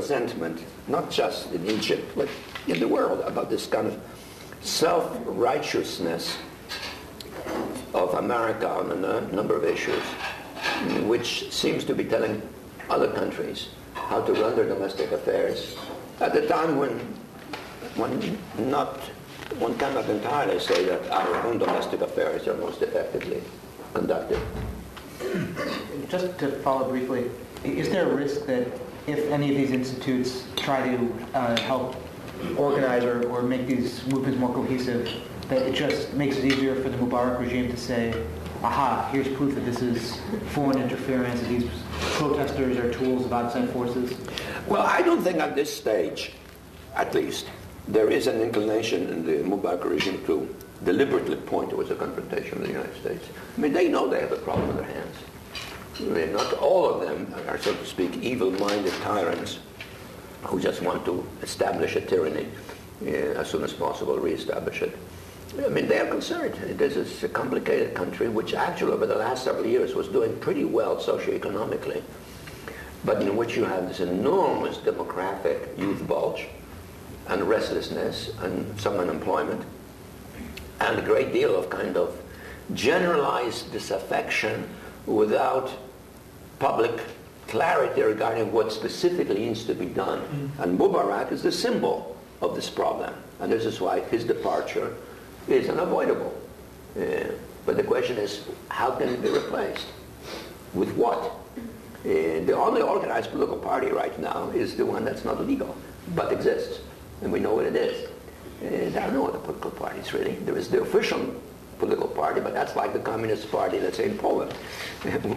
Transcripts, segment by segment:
resentment, not just in Egypt, but in the world, about this kind of self-righteousness of America on a number of issues, which seems to be telling other countries how to run their domestic affairs at a time when one cannot entirely say that our own domestic affairs are most effectively conducted. Just to follow briefly, is there a risk that if any of these institutes try to help organize or make these movements more cohesive, that it just makes it easier for the Mubarak regime to say, aha, here's proof that this is foreign interference, that these protesters are tools of outside forces? Well, I don't think at this stage, at least, there is an inclination in the Mubarak regime to deliberately point towards a confrontation with the United States. I mean, they know they have a problem in their hands. I mean, not all of them are, so to speak, evil-minded tyrants who just want to establish a tyranny as soon as possible, reestablish it. I mean, they are concerned. This is a complicated country which actually over the last several years was doing pretty well socioeconomically, but in which you have this enormous demographic youth bulge and restlessness and some unemployment and a great deal of kind of generalized disaffection without public clarity regarding what specifically needs to be done. And Mubarak is the symbol of this problem. And this is why his departure is unavoidable. But the question is, how can it be replaced? With what? The only organized political party right now is the one that's not legal, but exists. And we know what it is. There are no other political parties, really. There is the official political party, but that's like the Communist Party, let's say, in Poland.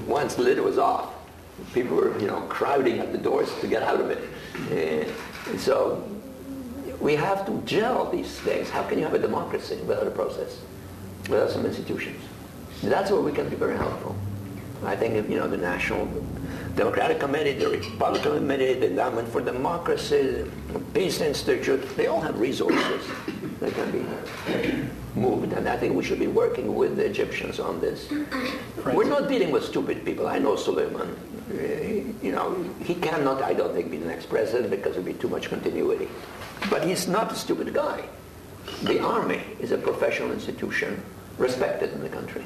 Once the lid was off, people were, crowding at the doors to get out of it. So we have to gel these things. How can you have a democracy without a process, without some institutions? That's where we can be very helpful. I think, the National Democratic Committee, the Republican Committee, the Endowment for Democracy, the Peace Institute, they all have resources that can be moved, and I think we should be working with the Egyptians on this. We're not dealing with stupid people. I know Suleiman. He cannot, I don't think, be the next president because there would be too much continuity. But he's not a stupid guy. The army is a professional institution, respected in the country.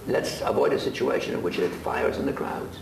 Let's avoid a situation in which it fires in the crowds.